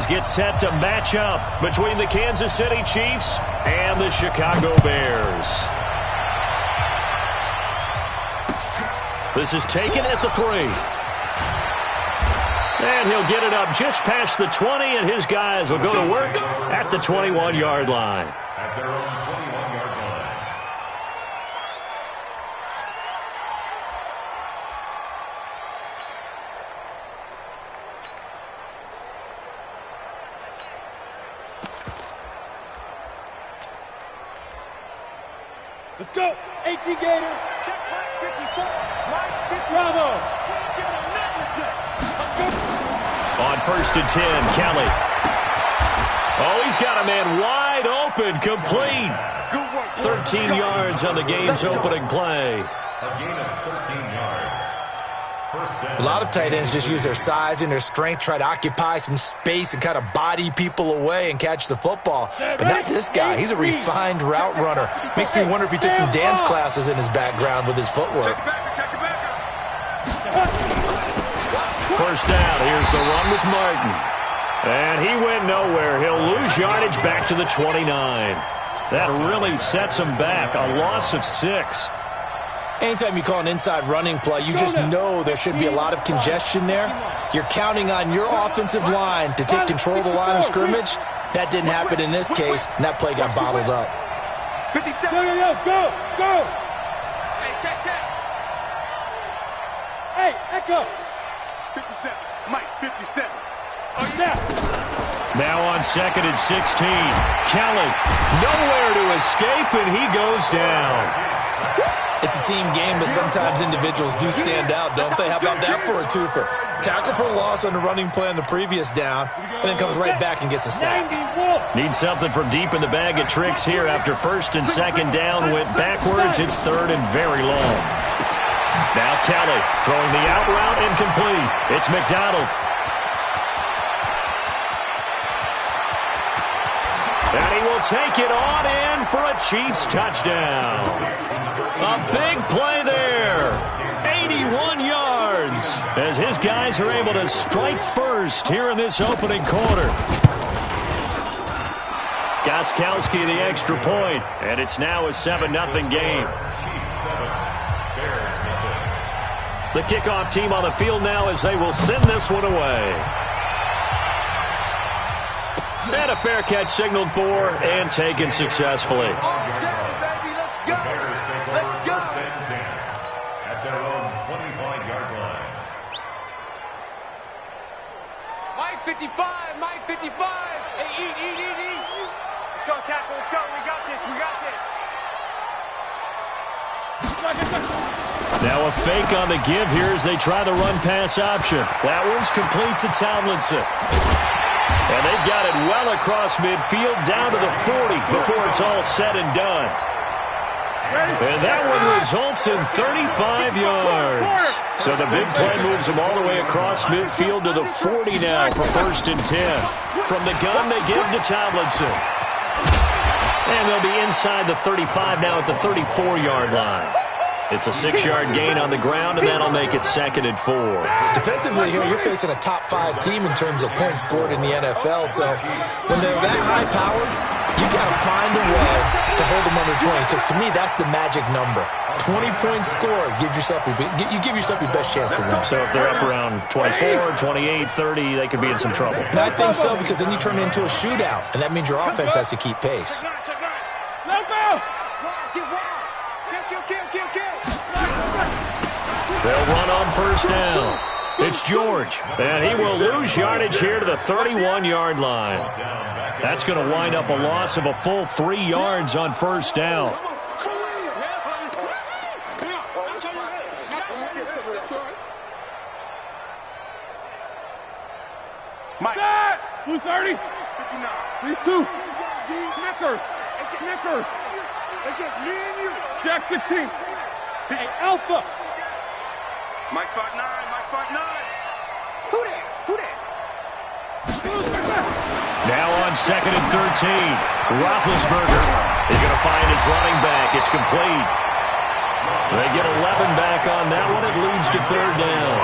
get set to match up between the Kansas City Chiefs and the Chicago Bears. This is taken at the 3. And he'll get it up just past the 20, and his guys will go to work at the 21-yard line. At their own 21-yard line. Let's go. AT Gator. Check Mike 54. Mike 50. Bravo. On 1st and 10, Kelly. Oh, he's got a man wide open, complete. 13 yards on the game's opening play. A gain of 13 yards. First down. A lot of tight ends just use their size and their strength, try to occupy some space and kind of body people away and catch the football. But not this guy. He's a refined route runner. Makes me wonder if he took some dance classes in his background with his footwork. First down, here's the run with Martin. And he went nowhere. He'll lose yardage back to the 29. That really sets him back, a loss of 6. Anytime you call an inside running play, you just know there should be a lot of congestion there. You're counting on your offensive line to take control of the line of scrimmage. That didn't happen in this case, and that play got bottled up. 57. Go. Hey, check. Hey, echo. 57. Mike, 57. Oh, yeah. Now on 2nd and 16. Kelly, nowhere to escape, and he goes down. It's a team game, but sometimes individuals do stand out, don't they? How about that for a twofer? Tackle for loss on the running play on the previous down, and then comes right back and gets a sack. Need something from deep in the bag of tricks here after 1st and 2nd down. Went backwards. It's 3rd and very long. Now Kelly throwing the out route incomplete. It's McDonald. And he will take it on in for a Chiefs touchdown. A big play there. 81 yards as his guys are able to strike first here in this opening quarter. Gostkowski the extra point, and it's now a 7-0 game. The kickoff team on the field now as they will send this one away. And a fair catch signaled for and taken successfully. At their own 25-yard line. Mike 55. Mike 55. Hey, eat. Let's go, tackle. Let's go. We got this. Now a fake on the give here as they try the run-pass option. That one's complete to Tomlinson. And they've got it well across midfield down to the 40 before it's all said and done. And that one results in 35 yards. So the big play moves them all the way across midfield to the 40 now for 1st and 10. From the gun, they give to Tomlinson. And they'll be inside the 35 now at the 34-yard line. It's a 6-yard gain on the ground, and that'll make it 2nd and 4. Defensively here, you're facing a top-5 team in terms of points scored in the NFL. So when they're that high-powered, you got to find a way to hold them under 20. Because to me, that's the magic number. 20 points scored gives yourself you give yourself your best chance to win. So if they're up around 24, 28, 30, they could be in some trouble. And I think so, because then you turn it into a shootout, and that means your offense has to keep pace. They'll run on 1st down. It's George, and he will lose yardage here to the 31-yard line. That's going to wind up a loss of a full 3 yards on 1st down. Mike. Blue 30. 59. These two. Snickers. It's just me and you. Jack 16. Hey, Alpha. Mike 5'9". Who that? Now on 2nd and 13. Roethlisberger is going to find his running back. It's complete. They get 11 back on that one. It leads to 3rd down.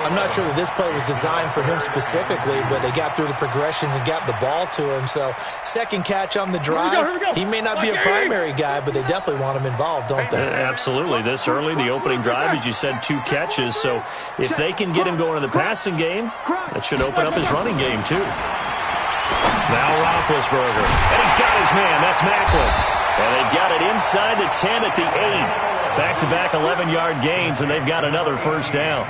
I'm not sure that this play was designed for him specifically, but they got through the progressions and got the ball to him. So second catch on the drive. He may not be a primary guy, but they definitely want him involved, don't they? Absolutely. This early, the opening drive, as you said, 2 catches. So if they can get him going in the passing game, that should open up his running game too. Now Roethlisberger. And he's got his man. That's Maclin. And they've got it inside the 10 at the 8. Back-to-back 11-yard gains, and they've got another first down.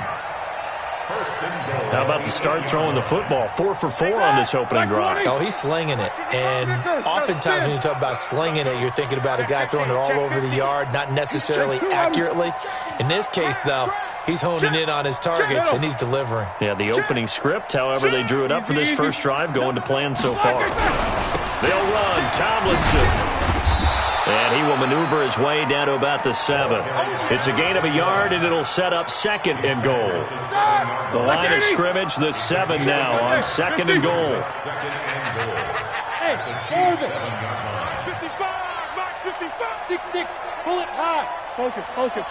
How about the start throwing the football? 4 for 4 on this opening drive. Oh, he's slinging it. And oftentimes when you talk about slinging it, you're thinking about a guy throwing it all over the yard, not necessarily accurately. In this case, though, he's honing in on his targets, and he's delivering. Yeah, the opening script, however they drew it up for this first drive, going to plan so far. They'll run. Tomlinson. And he will maneuver his way down to about the 7. It's a gain of a yard, and it'll set up 2nd and goal. The line of scrimmage, the 7 now on 2nd and goal. 6-6, pull it high. Focus.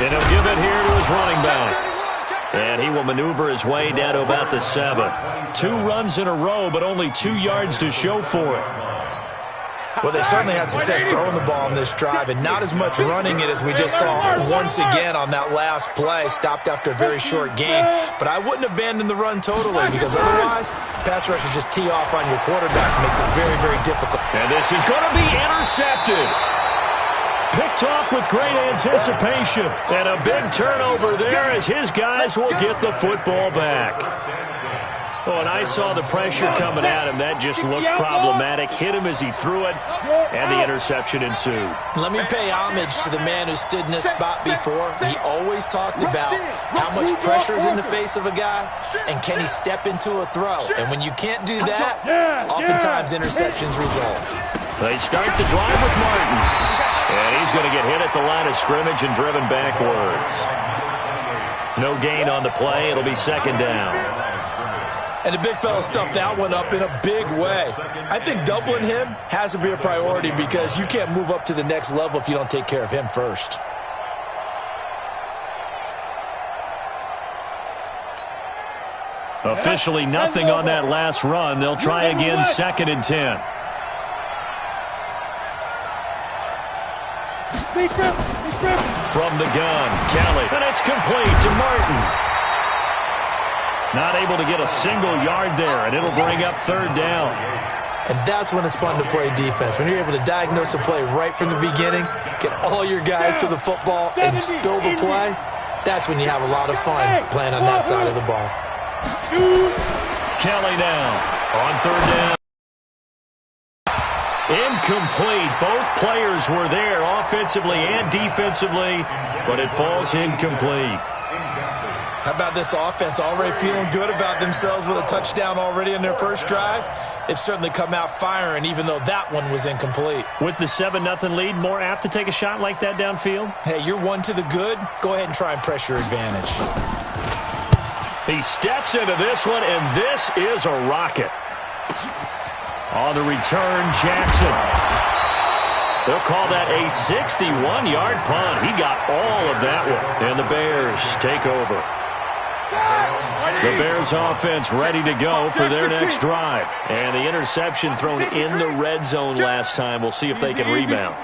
And he'll give it here to his running back. And he will maneuver his way down to about the 7. 2 runs in a row, but only 2 yards to show for it. Well, they certainly had success throwing the ball on this drive, and not as much running it as we just saw once again on that last play. Stopped after a very short gain. But I wouldn't abandon the run totally, because otherwise, pass rushers just tee off on your quarterback. Makes it very, very difficult. And this is going to be intercepted. Picked off with great anticipation. And a big turnover there as his guys will get the football back. Oh, and I saw the pressure coming at him. That just looked problematic. Hit him as he threw it, and the interception ensued. Let me pay homage to the man who stood in this spot before. He always talked about how much pressure is in the face of a guy, and can he step into a throw. And when you can't do that, oftentimes interceptions result. They start the drive with Martin. And he's going to get hit at the line of scrimmage and driven backwards. No gain on the play. It'll be 2nd down. And the big fella stuffed that one up in a big way. I think doubling him has to be a priority, because you can't move up to the next level if you don't take care of him first. Officially nothing on that last run. They'll try again, 2nd and 10. From the gun, Kelly. And it's complete to Martin. Not able to get a single yard there, and it'll bring up 3rd down. And that's when it's fun to play defense. When you're able to diagnose a play right from the beginning, get all your guys to the football, and spill the play, that's when you have a lot of fun playing on that side of the ball. Kelly now on 3rd down. Incomplete. Both players were there offensively and defensively, but it falls incomplete. How about this offense already feeling good about themselves with a touchdown already in their first drive? They've certainly come out firing, even though that one was incomplete. With the 7-0 lead, more apt to take a shot like that downfield? Hey, you're one to the good. Go ahead and try and press your advantage. He steps into this one, and this is a rocket. On the return, Jackson. They'll call that a 61-yard punt. He got all of that one. And the Bears take over. The Bears offense ready to go for their next drive. And the interception thrown in the red zone last time. We'll see if they can rebound.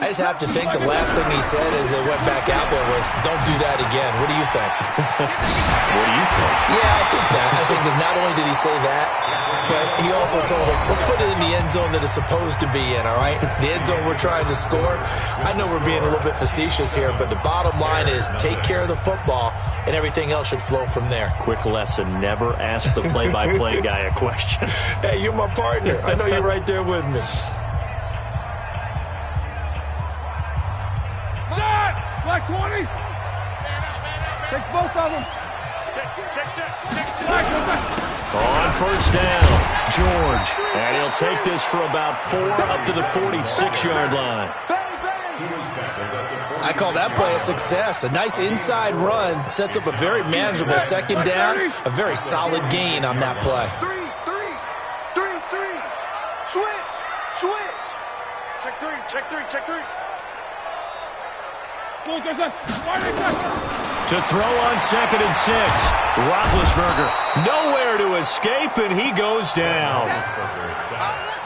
I just have to think the last thing he said as they went back out there was, don't do that again. What do you think? What do you think? Yeah, I think that. I think that not only did he say that, but he also told him, let's put it in the end zone that it's supposed to be in, all right? The end zone we're trying to score. I know we're being a little bit facetious here, but the bottom line is take care of the football, and everything else should flow from there. Quick lesson, never ask the play-by-play guy a question. Hey, you're my partner. I know you're right there with me. Black 20. Take both of them. On first down, George. And he'll take this for about 4 up to the 46-yard line. I call that play a success. A nice inside run sets up a very manageable 2nd down. A very solid gain on that play. 3. Switch. Check 3. To throw on 2nd and 6. Roethlisberger nowhere to escape, and he goes down.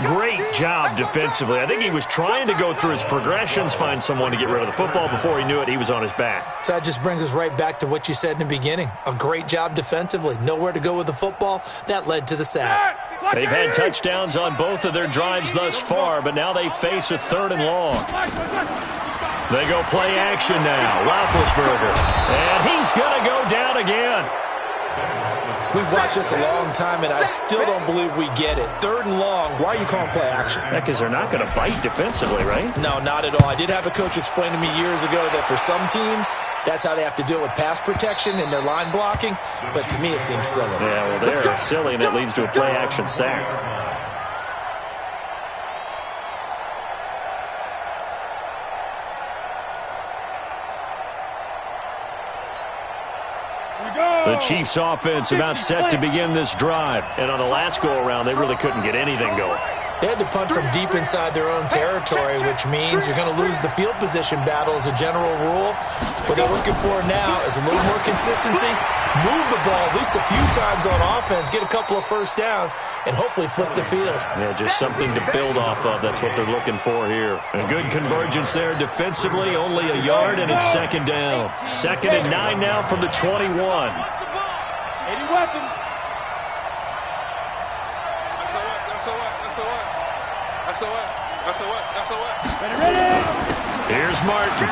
Great job defensively. I think he was trying to go through his progressions, find someone to get rid of the football. Before he knew it, he was on his back. So that just brings us right back to what you said in the beginning. A great job defensively. Nowhere to go with the football. That led to the sack. They've had touchdowns on both of their drives thus far, but now they face a 3rd and long. They go play action now. Roethlisberger. And he's going to go down again. We've watched this a long time, and I still don't believe we get it. 3rd and long. Why are you calling play action? Because they're not going to bite defensively, right? No, not at all. I did have a coach explain to me years ago that for some teams, that's how they have to deal with pass protection and their line blocking. But to me, it seems silly. Yeah, well, they're silly, and that leads to a play action sack. The Chiefs offense about set to begin this drive. And on the last go-around, they really couldn't get anything going. They had to punt from deep inside their own territory, which means you're going to lose the field position battle as a general rule. What they're looking for now is a little more consistency, move the ball at least a few times on offense, get a couple of first downs, and hopefully flip the field. Yeah, just something to build off of. That's what they're looking for here. A good convergence there defensively, only a yard, and it's 2nd down. 2nd and 9 now from the 21. 80 weapons. SOS. Ready. Here's Martin.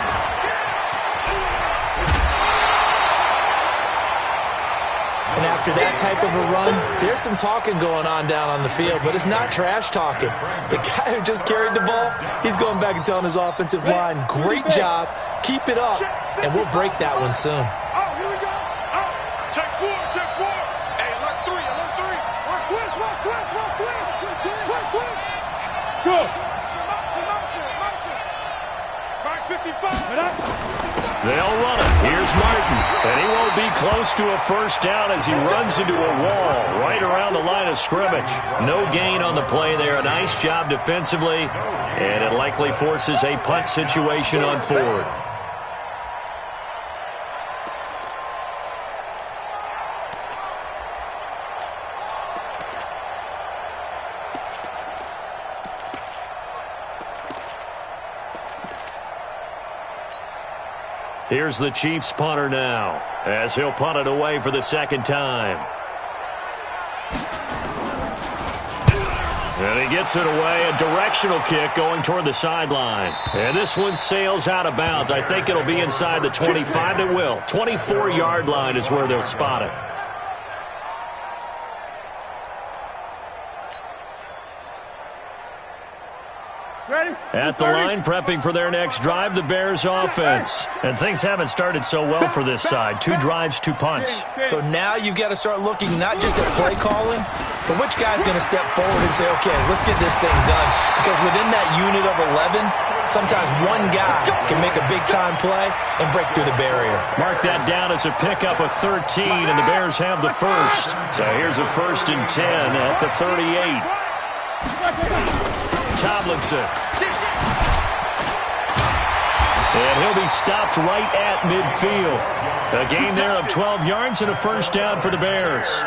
And after that type of a run, there's some talking going on down on the field, but it's not trash talking. The guy who just carried the ball, he's going back and telling his offensive line, great job, keep it up, and we'll break that one soon. Oh, here we go. Oh, check 4. Hey, alert 3. Watch twist. Go. Motion. Back 55. They'll run it. Here's Martin. And he won't be close to a first down as he runs into a wall right around the line of scrimmage. No gain on the play there. A nice job defensively. And it likely forces a punt situation on 4th. Here's the Chiefs punter now, as he'll punt it away for the 2nd time. And he gets it away, a directional kick going toward the sideline. And this one sails out of bounds. I think it'll be inside the 25. It will. 24-yard line is where they'll spot it. At the line, prepping for their next drive, the Bears offense. And things haven't started so well for this side. 2 drives, 2 punts. So now you've got to start looking not just at play calling, but which guy's going to step forward and say, okay, let's get this thing done. Because within that unit of 11, sometimes one guy can make a big-time play and break through the barrier. Mark that down as a pickup of 13, and the Bears have the first. So here's a 1st and 10 at the 38. Tomlinson. And he'll be stopped right at midfield. A gain there of 12 yards and a first down for the Bears.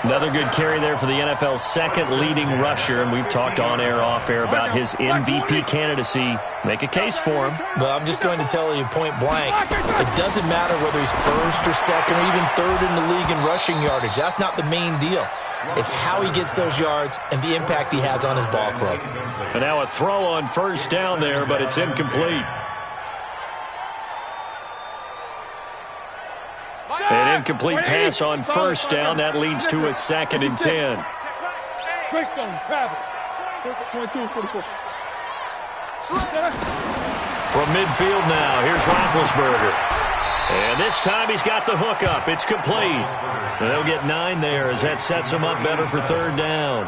Another good carry there for the NFL's 2nd leading rusher, and we've talked on air, off air about his MVP candidacy. Make a case for him. Well, I'm just going to tell you point blank, it doesn't matter whether he's 1st or 2nd or even 3rd in the league in rushing yardage. That's not the main deal. It's how he gets those yards and the impact he has on his ball club. And now a throw on first down there, but it's incomplete. An incomplete pass on first down. That leads to a 2nd and 10. From midfield now, here's Roethlisberger. And this time he's got the hook up. It's complete. And they'll get 9 there as that sets them up better for 3rd down.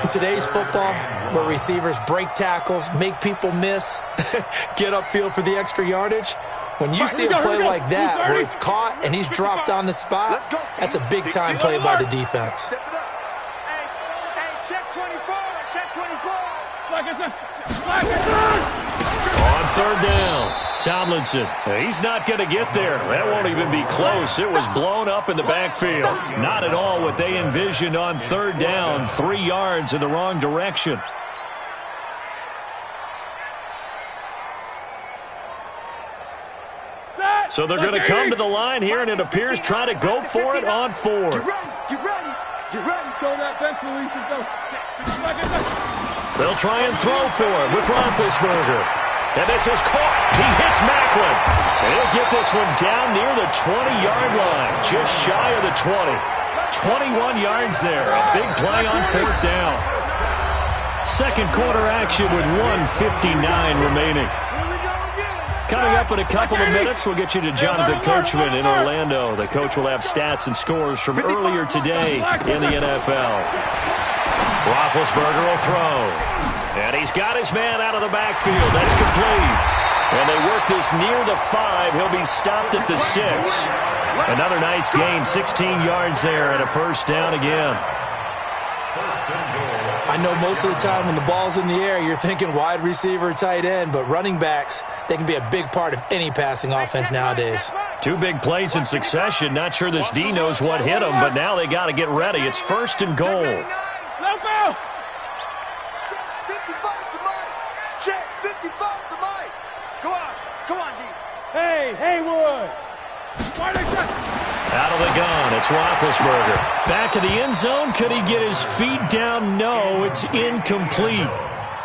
In today's football, where receivers break tackles, make people miss, get upfield for the extra yardage, when you see a play like that where it's caught and he's dropped on the spot, that's a big-time play by the defense. Check 24. On 3rd down, Tomlinson, he's not going to get there. That won't even be close. It was blown up in the backfield. Not at all what they envisioned on third down. 3 yards in the wrong direction. So they're going to come to the line here, and it appears try to go for it on fourth. Get ready. Show that bench releases though. They'll try and throw for it with Roethlisberger. And this is caught. He hits Macklin. And he'll get this one down near the 20-yard line, just shy of the 20. 21 yards there. A big play on fourth down. Second quarter action with 1:59 remaining. Coming up in a couple of minutes, we'll get you to Jonathan Coachman in Orlando. The coach will have stats and scores from earlier today in the NFL. Roethlisberger will throw. And he's got his man out of the backfield. That's complete. And they work this near the 5. He'll be stopped at the 6. Another nice gain, 16 yards there, and a first down again. I know most of the time when the ball's in the air, you're thinking wide receiver, tight end, but running backs, they can be a big part of any passing offense nowadays. 2 big plays in succession. Not sure this D knows what hit him, but now they got to get ready. It's first and goal. Let go! Check 55 to Mike. Come on, D. Hey, Haywood! Why they check? Out of the gun, it's Roethlisberger. Back of the end zone, could he get his feet down? No, it's incomplete.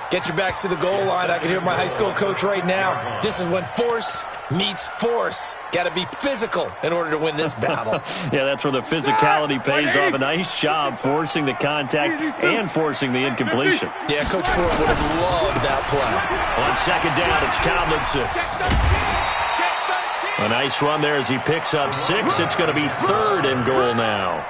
Get your backs to the goal line. I can hear my high school coach right now. This is when force meets force. Got to be physical in order to win this battle. Yeah, that's where the physicality pays off. A nice job forcing the contact and forcing the incompletion. Yeah, Coach Ford would have loved that play. On second down, it's Tomlinson. A nice run there as he picks up 6. It's going to be third and goal now.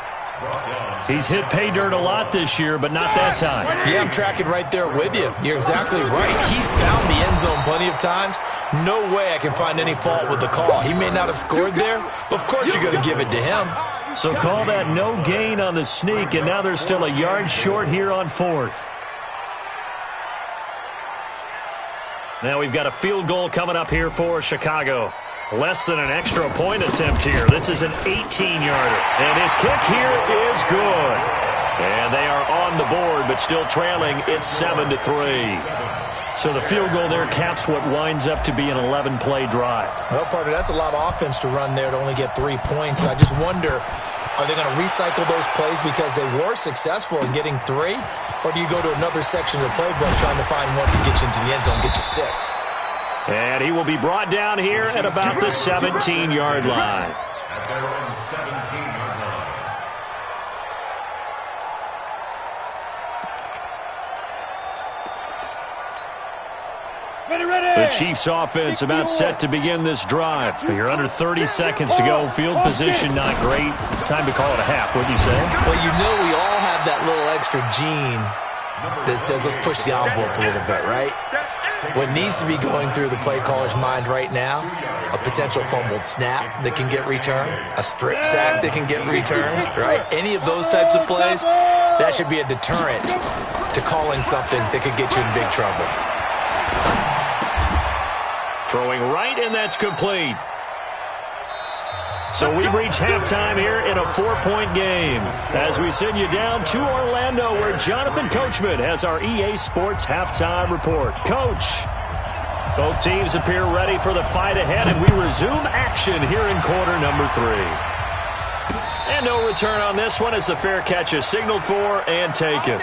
He's hit pay dirt a lot this year, but not that time. Yeah, I'm tracking right there with you. You're exactly right. He's found the end zone plenty of times. No way I can find any fault with the call. He may not have scored there, but of course you're going to give it to him. So call that no gain on the sneak, and now they're still a yard short here on fourth. Now we've got a field goal coming up here for Chicago. Less than an extra point attempt here. This is an 18-yarder. And his kick here is good. And they are on the board, but still trailing. It's 7-3. So the field goal there caps what winds up to be an 11-play drive. Well, partner, that's a lot of offense to run there to only get 3 points. I just wonder, are they going to recycle those plays because they were successful in getting 3? Or do you go to another section of the playbook trying to find one to get you into the end zone, get you 6? And he will be brought down here at about the 17-yard line. At their own 17-yard line. The Chiefs offense about set to begin this drive. You're under 30 seconds to go. Field position not great. Time to call it a half, wouldn't you say? Well, you know we all have that little extra gene that says let's push the envelope a little bit, right? What needs to be going through the play caller's mind right now, a potential fumbled snap that can get returned, a strip sack that can get returned, right? Any of those types of plays, that should be a deterrent to calling something that could get you in big trouble. Throwing right, and that's complete. So we've reached halftime here in a 4-point game. As we send you down to Orlando, where Jonathan Coachman has our EA Sports halftime report. Coach, both teams appear ready for the fight ahead, and we resume action here in quarter number 3. And no return on this one as the fair catch is signaled for and taken.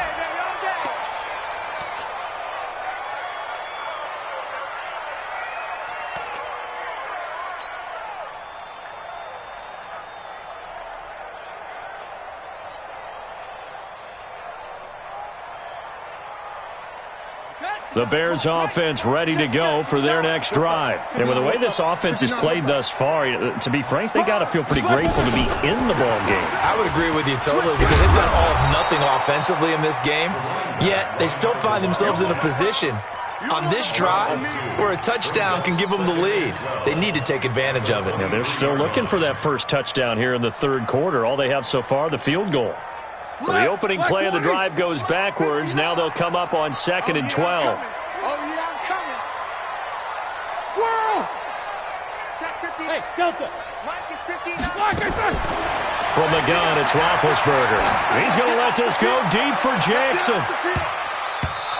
The Bears offense ready to go for their next drive. And with the way this offense has played thus far, to be frank, they got to feel pretty grateful to be in the ball game. I would agree with you totally because they've done all of nothing offensively in this game, yet they still find themselves in a position on this drive where a touchdown can give them the lead. They need to take advantage of it. Yeah, they're still looking for that first touchdown here in the third quarter. All they have so far, the field goal. So the opening play of the drive goes backwards. Now they'll come up on 2nd and 12. Oh, yeah, I'm coming. World! Delta. Mike is 15. From the gun, it's Roethlisberger. He's going to let this go deep for Jackson.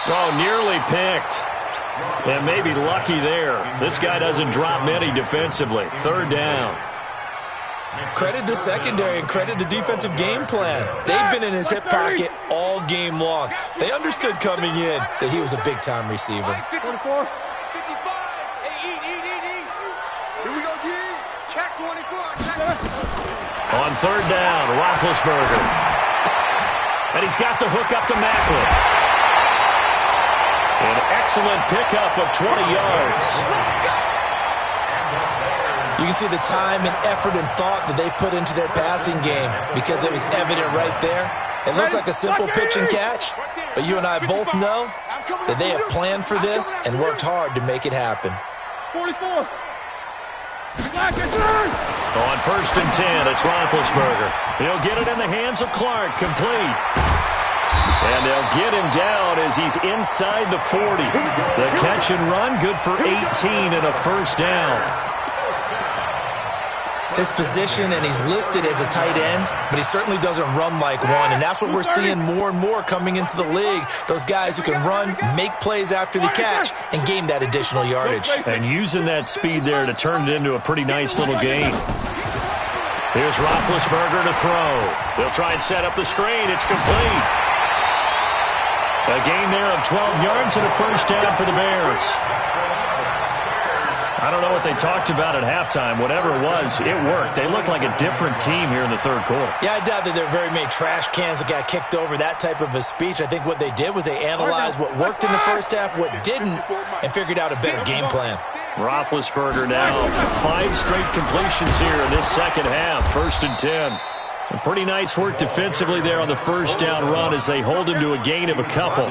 Oh, nearly picked. And maybe lucky there. This guy doesn't drop many defensively. Third down. Credit the secondary and credit the defensive game plan. They've been in his hip pocket all game long. They understood coming in that he was a big-time receiver. 54. 55. Hey, eat. Here we go, G. Check 24. Check. On third down, Roethlisberger. And he's got the hook up to Maclin. An excellent pickup of 20 yards. You can see the time and effort and thought that they put into their passing game because it was evident right there. It looks like a simple pitch and catch, but you and I both know that they have planned for this and worked hard to make it happen. 44. On first and 10, it's Roethlisberger. He'll get it in the hands of Clark, complete. And they'll get him down as he's inside the 40. The catch and run, good for 18 and a first down. His position, and he's listed as a tight end, but he certainly doesn't run like one, and that's what we're seeing more and more coming into the league. Those guys who can run, make plays after the catch, and gain that additional yardage. And using that speed there to turn it into a pretty nice little game. Here's Roethlisberger to throw. They'll try and set up the screen. It's complete. A gain there of 12 yards and a first down for the Bears. I don't know what they talked about at halftime. Whatever it was, it worked. They look like a different team here in the third quarter. Yeah, I doubt that there are very many trash cans that got kicked over, that type of a speech. I think what they did was they analyzed what worked in the first half, what didn't, and figured out a better game plan. Roethlisberger now 5 straight completions here in this second half. First and 10. And pretty nice work defensively there on the first down run as they hold him to a gain of a couple.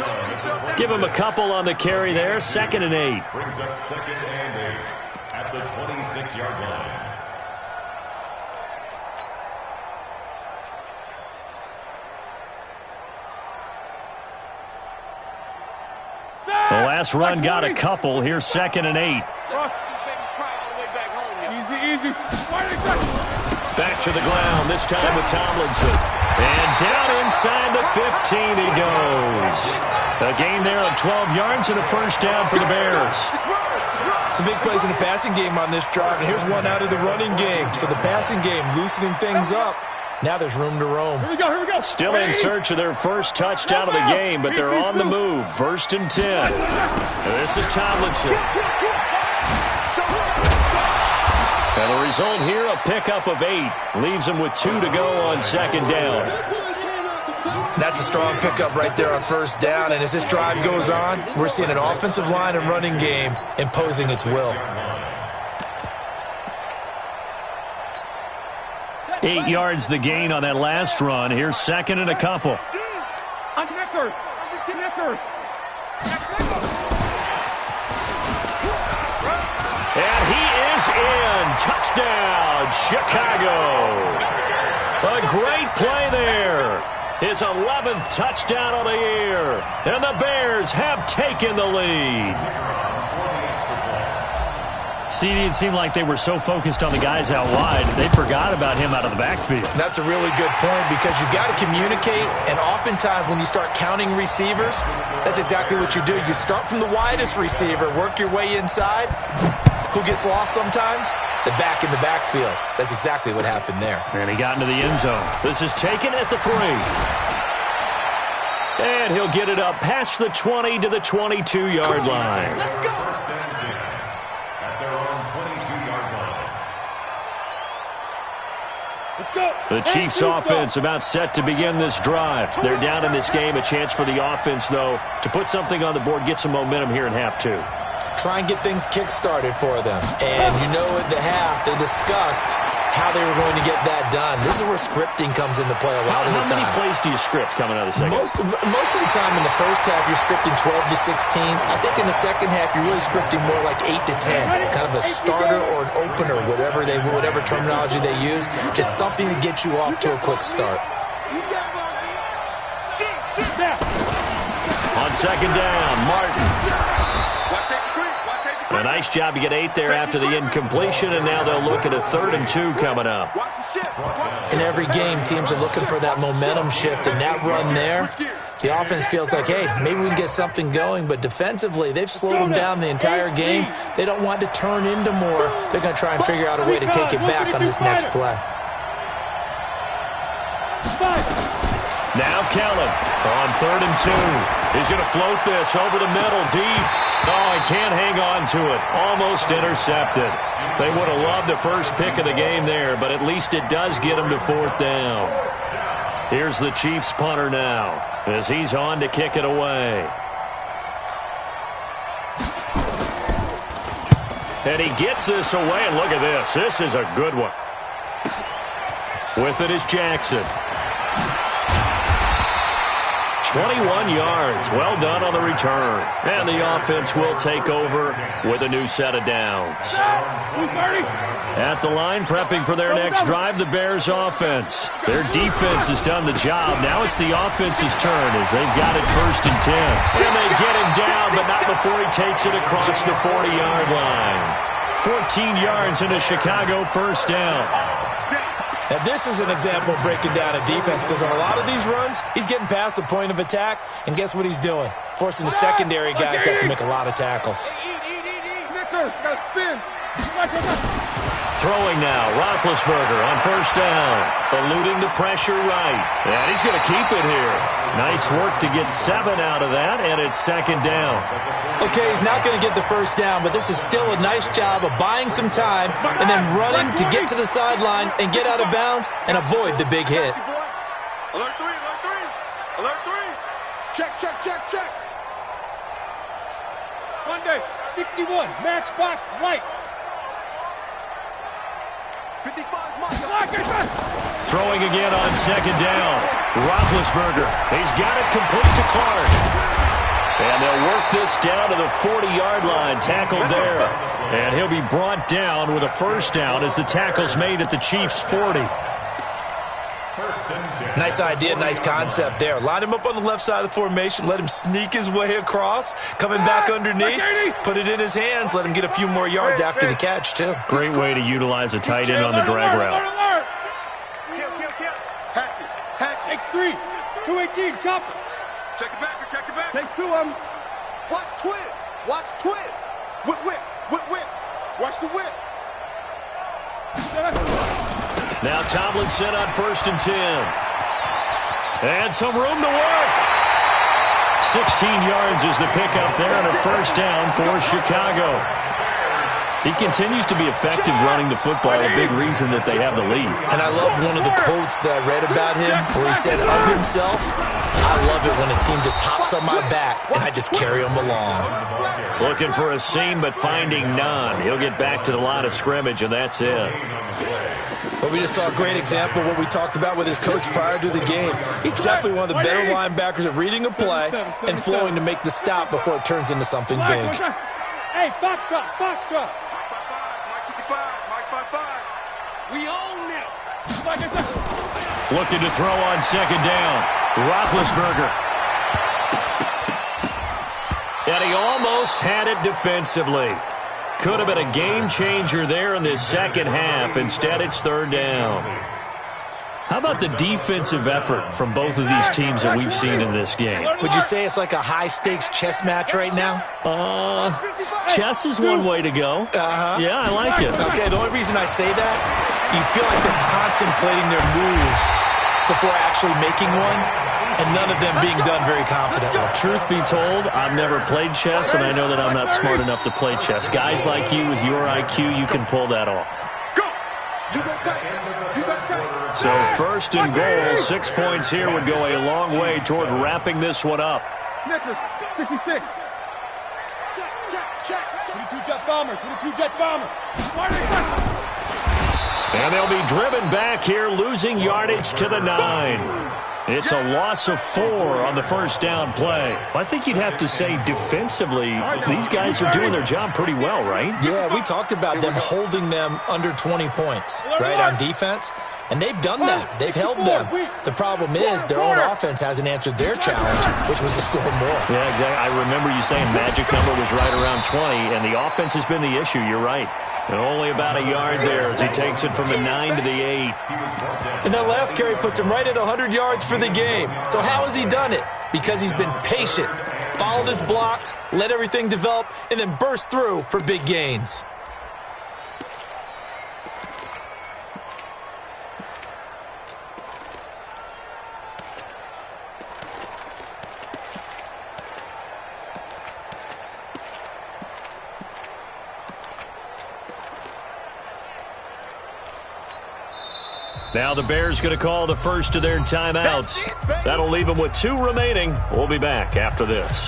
Give him a couple on the carry there. Second and 8. Brings up second and 8 at the 26-yard line. The last run got a couple. Here's second and 8. Easy. Back to the ground, this time with Tomlinson. And down inside the 15 he goes. A gain there of 12 yards and a first down for the Bears. Some big plays in the passing game on this drive, and here's one out of the running game. So the passing game loosening things up. Now there's room to roam. Here we go. Still in search of their first touchdown of the game, but they're on the move. First and 10. This is Tomlinson. And the result here, a pickup of 8. Leaves them with 2 to go on second down. That's a strong pickup right there on first down. And as this drive goes on, we're seeing an offensive line and running game imposing its will. 8 yards the gain on that last run. Here's second and a couple. And he is in. Touchdown, Chicago. A great play there. His 11th touchdown of the year. And the Bears have taken the lead. CD, it seemed like they were so focused on the guys out wide, they forgot about him out of the backfield. That's a really good point because you've got to communicate, and oftentimes when you start counting receivers, that's exactly what you do. You start from the widest receiver, work your way inside. Who gets lost sometimes? The back in the backfield. That's exactly what happened there. And he got into the end zone. This is taken at the 3. And he'll get it up past the 20 to the 22-yard line. The Chiefs offense about set to begin this drive. They're down in this game. A chance for the offense, though, to put something on the board, get some momentum here in half 2. Try and get things kick-started for them. And you know at the half, they discussed how they were going to get that done. This is where scripting comes into play a lot of the time. How many plays do you script coming out of the second? Most of the time in the first half, you're scripting 12 to 16. I think in the second half, you're really scripting more like 8 to 10. Kind of a starter or an opener, whatever terminology they use. Just something to get you off to a quick start. On second down, Martin. A nice job to get 8 there after the incompletion, and now they'll look at a 3rd and 2 coming up. In every game, teams are looking for that momentum shift, and that run there, the offense feels like, hey, maybe we can get something going, but defensively, they've slowed them down the entire game. They don't want to turn into more. They're going to try and figure out a way to take it back on this next play. Now Kellen on 3rd and 2. He's going to float this over the middle, deep. Oh, he can't hang on to it. Almost intercepted. They would have loved the first pick of the game there, but at least it does get him to 4th down. Here's the Chiefs punter now as he's on to kick it away. And he gets this away, and look at this. This is a good one. With it is Jackson. 21 yards. Well done on the return. And the offense will take over with a new set of downs. At the line, prepping for their next drive, the Bears offense. Their defense has done the job. Now it's the offense's turn as they've got it 1st and 10. And they get him down, but not before he takes it across the 40-yard line. 14 yards in a Chicago 1st down. Now, this is an example of breaking down a defense because on a lot of these runs, he's getting past the point of attack, and guess what he's doing? Forcing the secondary guys to have to make a lot of tackles. Throwing now, Roethlisberger on 1st down, eluding the pressure right. And he's going to keep it here. Nice work to get 7 out of that, and it's 2nd down. Okay, he's not going to get the 1st down, but this is still a nice job of buying some time and then running to get to the sideline and get out of bounds and avoid the big hit. Alert 3, alert 3, alert 3. Check, check, check, check. Monday, 61, matchbox lights. 55 Mike. Throwing again on 2nd down. Roethlisberger. He's got it complete to Clark. And they'll work this down to the 40-yard line. Tackled there. And he'll be brought down with a 1st down as the tackle's made at the Chiefs' 40. Nice idea, nice concept there. Line him up on the left side of the formation. Let him sneak his way across. Coming back underneath. Put it in his hands. Let him get a few more yards after the catch, too. Great way to utilize a tight end on the drag route. Kill. Hatchet, hatchet. X3, 218, chopper. Check the back, check the back. Take 2 of them. Watch twist, watch twist. Whip, whip, whip, whip. Watch the whip. Now Tomlinson on 1st and 10. And some room to work. 16 yards is the pickup there and a 1st down for Chicago. He continues to be effective running the football, a big reason that they have the lead. And I love one of the quotes that I read about him where he said of himself, I love it when a team just hops on my back and I just carry them along. Looking for a seam but finding none. He'll get back to the line of scrimmage and that's it. But we just saw a great example of what we talked about with his coach prior to the game. He's definitely one of the better linebackers at reading a play and flowing to make the stop before it turns into something big. Hey, Foxtrot, Foxtrot. Mike 55, Mike 55. We own now. Looking to throw on 2nd down. Roethlisberger. And he almost had it defensively. Could have been a game changer there in this 2nd half. Instead, it's 3rd down. How about the defensive effort from both of these teams that we've seen in this game? Would you say it's like a high-stakes chess match right now? Chess is one way to go. Yeah, I like it. Okay, the only reason I say that, you feel like they're contemplating their moves before actually making one, and none of them being done very confidently. Truth be told, I've never played chess, and I know that I'm not smart enough to play chess. Guys like you with your IQ, you can pull that off. Go! You got tight. You got tight. So 1st and goal, 6 points here would go a long way toward wrapping this one up. Nicholas, 66. Check. 22 jet bomber, 22 jet bomber. And they'll be driven back here, losing yardage to the 9. It's a loss of 4 on the 1st down play. I think you'd have to say defensively, these guys are doing their job pretty well, right? Yeah, we talked about them holding them under 20 points, right, on defense. And they've done that. They've held them. The problem is their own offense hasn't answered their challenge, which was to score more. Yeah, exactly. I remember you saying magic number was right around 20, and the offense has been the issue. You're right. And only about a yard there as he takes it from the 9 to the 8. And that last carry puts him right at 100 yards for the game. So how has he done it? Because he's been patient, followed his blocks, let everything develop, and then burst through for big gains. Now the Bears going to call the first of their timeouts. That'll leave them with 2 remaining. We'll be back after this.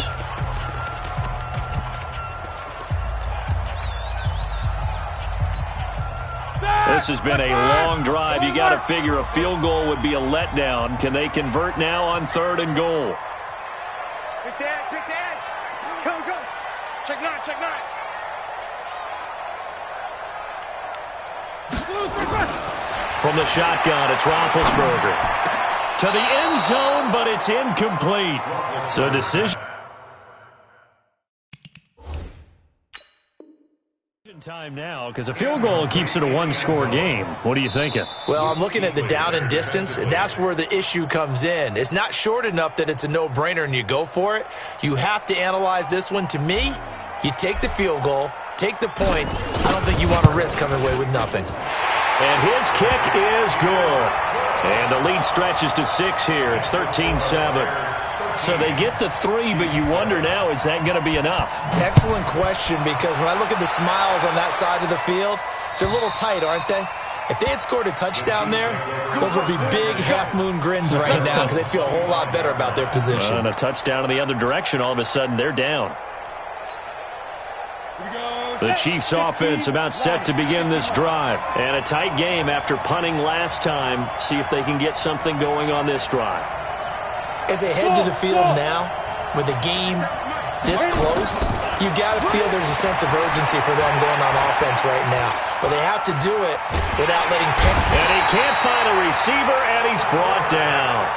This has been a long drive. You got to figure a field goal would be a letdown. Can they convert now on 3rd and goal? Take the edge. Go. Check 9. From the shotgun, it's Roethlisberger. To the end zone, but it's incomplete. So decision time now, because a field goal keeps it a 1-score game. What are you thinking? Well, I'm looking at the down and distance, and that's where the issue comes in. It's not short enough that it's a no-brainer and you go for it. You have to analyze this one. To me, you take the field goal, take the points. I don't think you want to risk coming away with nothing. And his kick is good. And the lead stretches to 6 here. It's 13-7. So they get the 3, but you wonder now, is that going to be enough? Excellent question, because when I look at the smiles on that side of the field, they're a little tight, aren't they? If they had scored a touchdown there, those would be big half-moon grins right now because they'd feel a whole lot better about their position. And a touchdown in the other direction, all of a sudden they're down. The Chiefs offense about set to begin this drive. And a tight game after punting last time. See if they can get something going on this drive. As they head to the field now, with the game this close, you got to feel there's a sense of urgency for them going on offense right now. But they have to do it without letting Penn. And he can't find a receiver, and he's brought down.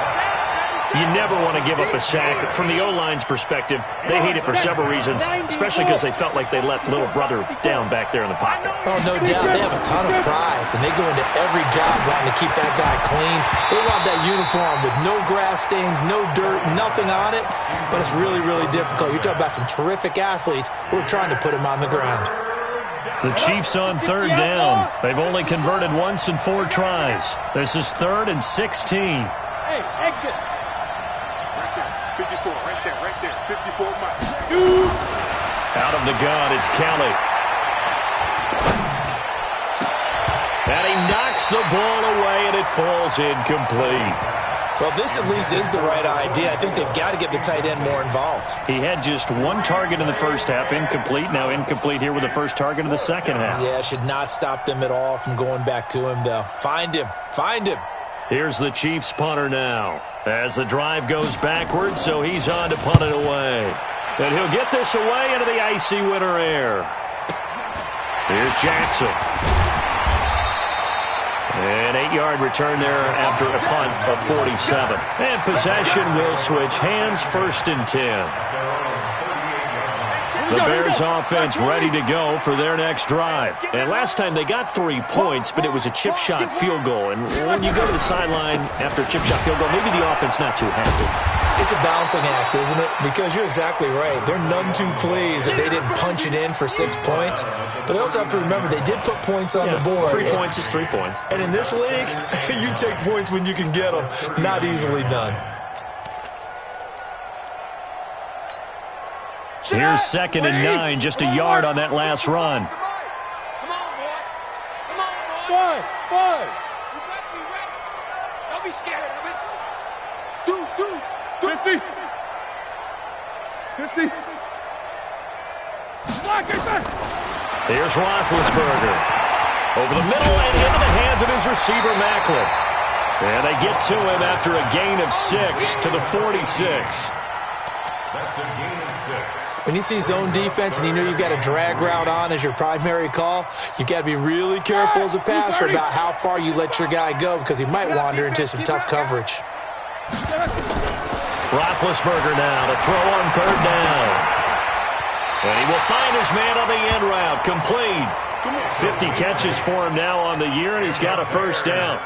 You never want to give up a sack. From the O-line's perspective, they hate it for several reasons, especially because they felt like they let little brother down back there in the pocket. Oh, no doubt. They have a ton of pride, and they go into every job wanting to keep that guy clean. They want that uniform with no grass stains, no dirt, nothing on it, but it's really, really difficult. You're talking about some terrific athletes who are trying to put him on the ground. The Chiefs on 3rd down. They've only converted once in 4 tries. This is 3rd and 16. Hey, exit. 54, right there. 54 miles. Out of the gun, it's Kelly. And he knocks the ball away, and it falls incomplete. Well, this at least is the right idea. I think they've got to get the tight end more involved. He had just 1 target in the first half, incomplete. Now incomplete here with the first target of the second half. Yeah, should not stop them at all from going back to him, though. Find him. Here's the Chiefs punter now. As the drive goes backwards, so he's on to punt it away. And he'll get this away into the icy winter air. Here's Jackson. An 8-yard return there after a punt of 47. And possession will switch hands, 1st and 10. The Bears offense ready to go for their next drive. And last time they got 3 points, but it was a chip shot field goal. And when you go to the sideline after a chip shot field goal, maybe the offense not too happy. It's a balancing act, isn't it? Because you're exactly right. They're none too pleased that they didn't punch it in for 6 points. But they also have to remember they did put points on the board. 3 points is 3 points. And in this league, you take points when you can get them. Not easily done. Here's 2nd and 9, just a yard on that last run. Come on, boy. Boy. You got to be ready. Don't be scared of it. Deuce. 50. Here's Roethlisberger. Over the middle and into the hands of his receiver, Macklin. And they get to him after a gain of 6 to the 46. That's a gain of 6. When you see zone defense and you know you've got a drag route on as your primary call, you've got to be really careful as a passer about how far you let your guy go because he might wander into some tough coverage. Roethlisberger now to throw on third down. And he will find his man on the end route. Complete. 50 catches for him now on the year, and he's got a first down.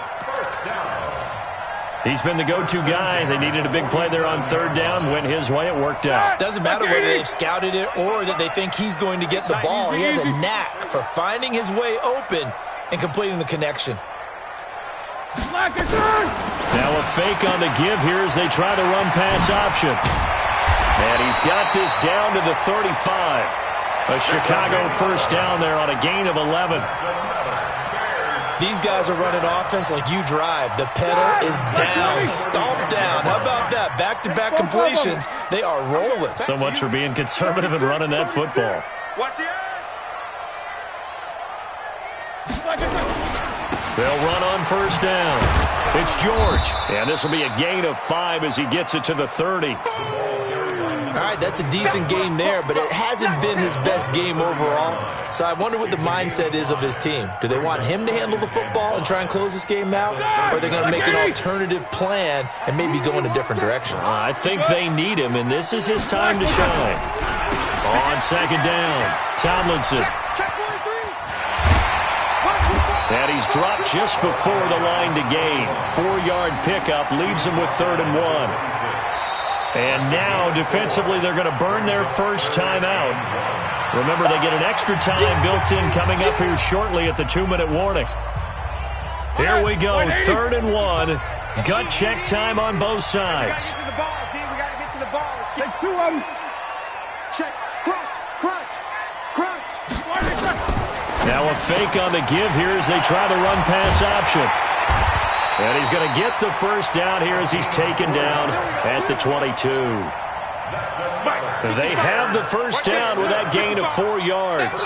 He's been the go-to guy. They needed a big play there on third down. Went his way. It worked out. Doesn't matter whether they've scouted it or that they think he's going to get the ball. He has a knack for finding his way open and completing the connection. Now a fake on the give here as they try the run-pass option. And he's got this down to the 35. A Chicago first down there on a gain of 11. These guys are running offense like you drive. The pedal is down, stomped down. How about that? Back-to-back completions. They are rolling. So much for being conservative and running that football. Watch the They'll run on first down. It's George. And this will be a gain of 5 as he gets it to the 30. All right, that's a decent game there, but it hasn't been his best game overall. So I wonder what the mindset is of his team. Do they want him to handle the football and try and close this game out? Or are they going to make an alternative plan and maybe go in a different direction? I think they need him, and this is his time to shine. On second down, Tomlinson. And he's dropped just before the line to gain. 4-yard pickup leaves him with 3rd and 1. And now, defensively, they're going to burn their first time out. Remember, they get an extra time built in coming up here shortly at the 2-minute warning. Here we go, 3rd and 1. Gut check time on both sides. We got to get to the ball. Take 2 of them. Check. Crunch. Now a fake on the give here as they try the run-pass option. And he's going to get the first down here as he's taken down at the 22. They have the first down with that gain of 4 yards.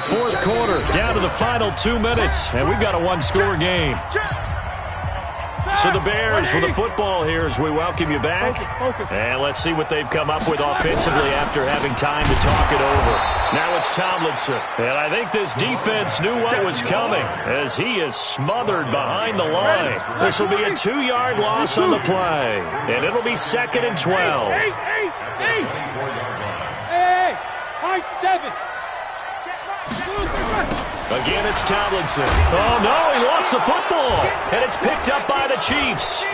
4th quarter, down to the final 2 minutes, and we've got a 1-score game. So the Bears with the football here as we welcome you back. And let's see what they've come up with offensively after having time to talk it over. Now it's Tomlinson. And I think this defense knew what was coming as he is smothered behind the line. This will be a 2-yard loss on the play. And it'll be 2nd and 12. Hey, high 7. Again, it's Tomlinson. Oh, no, he lost the football. And it's picked up by the Chiefs.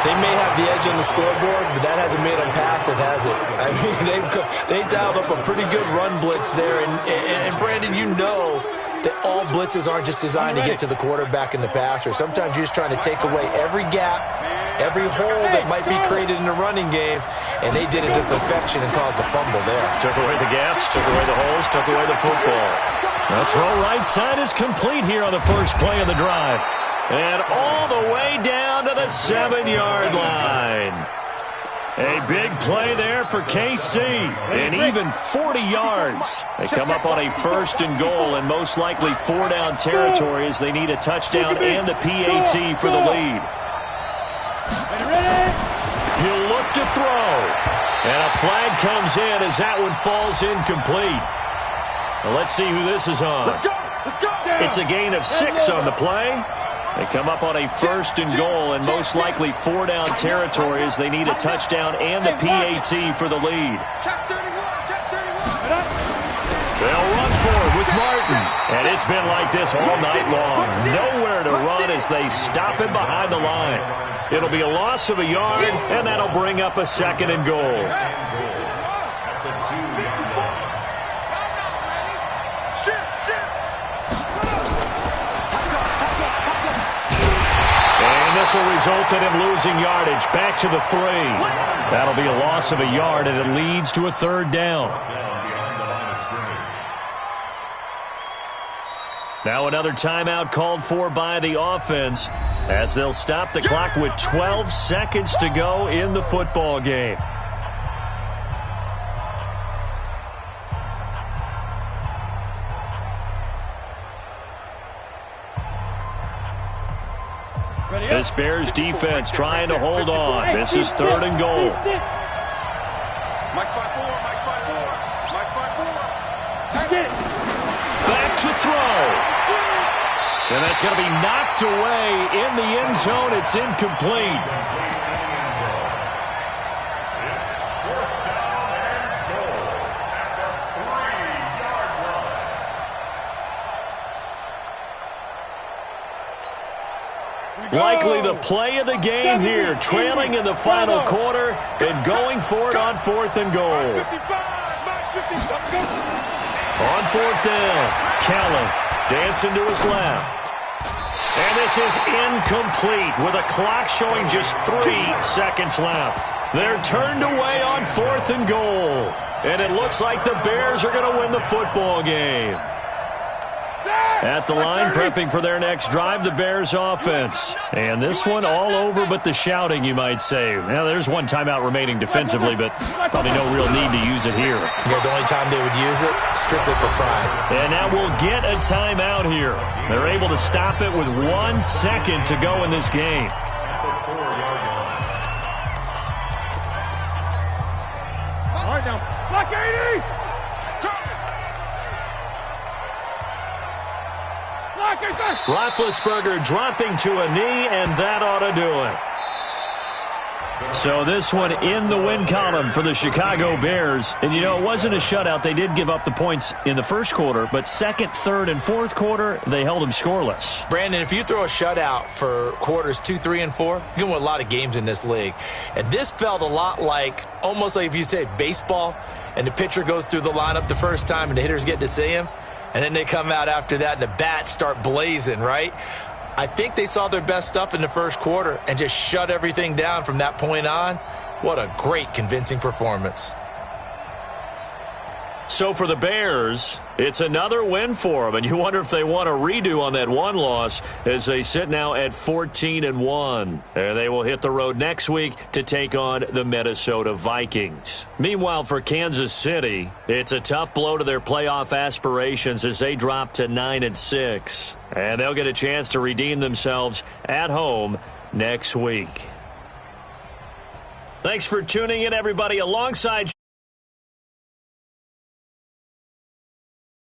They may have the edge on the scoreboard, but that hasn't made them passive, has it? I mean, they've dialed up a pretty good run blitz there. And Brandon, you know that all blitzes aren't just designed to get to the quarterback and the passer. Sometimes you're just trying to take away every gap, every hole that might be created in the running game, and they did it to perfection and caused a fumble there. Took away the gaps, took away the holes, took away the football. The throw right side is complete here on the first play of the drive. And all the way down to the 7-yard line. A big play there for KC, and even 40 yards. They come up on a 1st and goal, and most likely 4-down territory as they need a touchdown and the PAT for the lead. He'll look to throw, and a flag comes in as that one falls incomplete. Well, let's see who this is on. It's a gain of 6 on the play. They come up on a 1st and goal, and most likely 4-down territory as they need a touchdown and the PAT for the lead. They'll run for it with Martin. And it's been like this all night long. Nowhere to run as they stop him behind the line. It'll be a loss of a yard, and that'll bring up a 2nd and goal. This will result in him losing yardage back to the 3. That'll be a loss of a yard, and it leads to a 3rd down. Now another timeout called for by the offense as they'll stop the clock with 12 seconds to go in the football game. This Bears defense trying to hold on. This is 3rd and goal. Mike 5-4, Mike 5-4, Mike 5-4. Back to throw. And that's going to be knocked away in the end zone. It's incomplete. Likely the play of the game here, trailing in the final quarter and going for it on 4th and goal. On 4th down, Kellen dancing to his left. And this is incomplete with a clock showing just 3 seconds left. They're turned away on 4th and goal. And it looks like the Bears are going to win the football game. At the line, prepping for their next drive, the Bears offense. And this one all over but the shouting, you might say. Now, there's one timeout remaining defensively, but probably no real need to use it here. Yeah, the only time they would use it, strictly for pride. And now we'll get a timeout here. They're able to stop it with 1 second to go in this game. All right, now. Block 80! Roethlisberger dropping to a knee, and that ought to do it. So this one in the win column for the Chicago Bears. And, you know, it wasn't a shutout. They did give up the points in the first quarter, but 2nd, 3rd, and 4th quarter, they held them scoreless. Brandon, if you throw a shutout for quarters 2, 3, and 4, you're going to win a lot of games in this league. And this felt a lot like, almost like if you say baseball, and the pitcher goes through the lineup the first time and the hitters get to see him. And then they come out after that and the bats start blazing, right? I think they saw their best stuff in the first quarter and just shut everything down from that point on. What a great, convincing performance. So for the Bears, it's another win for them. And you wonder if they want a redo on that one loss as they sit now at 14-1. And they will hit the road next week to take on the Minnesota Vikings. Meanwhile, for Kansas City, it's a tough blow to their playoff aspirations as they drop to 9-6. And they'll get a chance to redeem themselves at home next week. Thanks for tuning in, everybody, alongside